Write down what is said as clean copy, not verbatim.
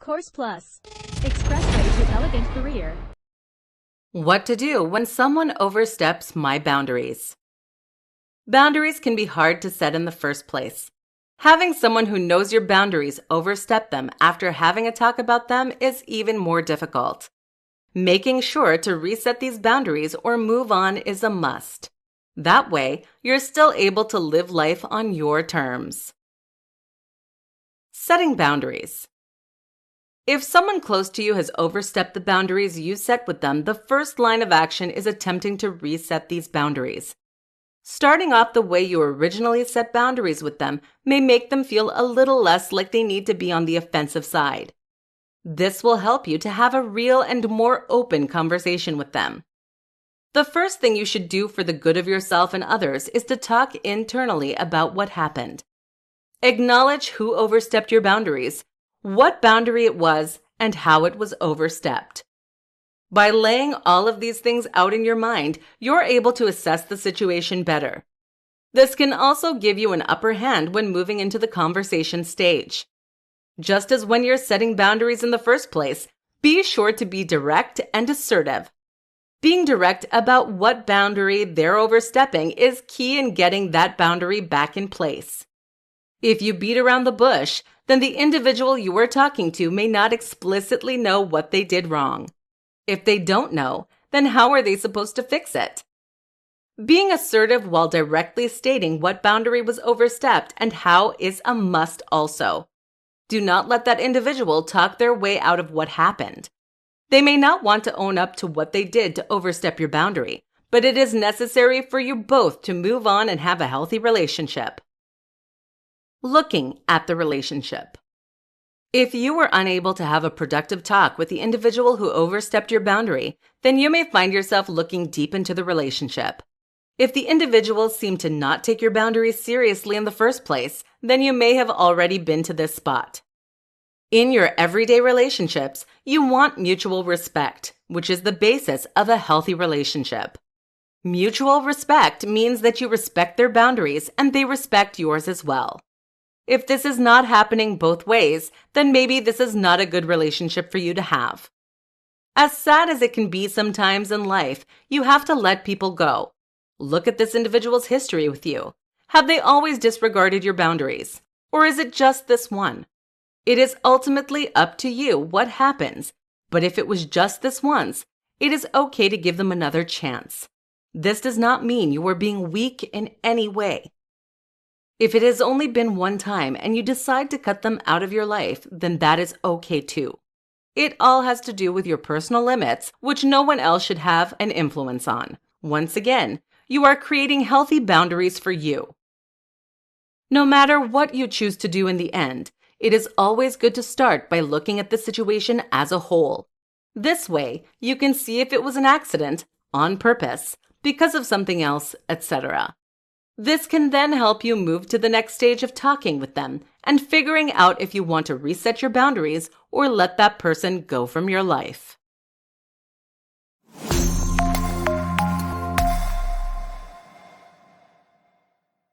Course Plus. Expressway to elegant career. What to do when someone oversteps my boundaries. Boundaries can be hard to set in the first place. Having someone who knows your boundaries overstep them after having a talk about them is even more difficult. Making sure to reset these boundaries or move on is a must. That way, you're still able to live life on your terms. Setting boundaries. If someone close to you has overstepped the boundaries you set with them, the first line of action is attempting to reset these boundaries. Starting off the way you originally set boundaries with them may make them feel a little less like they need to be on the offensive side. This will help you to have a real and more open conversation with them. The first thing you should do for the good of yourself and others is to talk internally about what happened. Acknowledge who overstepped your boundaries, what boundary it was, and how it was overstepped. By laying all of these things out in your mind, you're able to assess the situation better. This can also give you an upper hand when moving into the conversation stage. Just as when you're setting boundaries in the first place, be sure to be direct and assertive. Being direct about what boundary they're overstepping is key in getting that boundary back in place. If you beat around the bush, then the individual you are talking to may not explicitly know what they did wrong. If they don't know, then how are they supposed to fix it? Being assertive while directly stating what boundary was overstepped and how is a must also. Do not let that individual talk their way out of what happened. They may not want to own up to what they did to overstep your boundary, but it is necessary for you both to move on and have a healthy relationship. Looking at the relationship. If you were unable to have a productive talk with the individual who overstepped your boundary, then you may find yourself looking deep into the relationship. If the individuals seem to not take your boundaries seriously in the first place, then you may have already been to this spot. In your everyday relationships, you want mutual respect, which is the basis of a healthy relationship. Mutual respect means that you respect their boundaries and they respect yours as well. If this is not happening both ways, then maybe this is not a good relationship for you to have. As sad as it can be sometimes in life, you have to let people go. Look at this individual's history with you. Have they always disregarded your boundaries? Or is it just this one? It is ultimately up to you what happens, but if it was just this once, it is okay to give them another chance. This does not mean you are being weak in any way. If it has only been one time and you decide to cut them out of your life, then that is okay too. It all has to do with your personal limits, which no one else should have an influence on. Once again, you are creating healthy boundaries for you. No matter what you choose to do in the end, it is always good to start by looking at the situation as a whole. This way, you can see if it was an accident, on purpose, because of something else, etc. This can then help you move to the next stage of talking with them and figuring out if you want to reset your boundaries or let that person go from your life.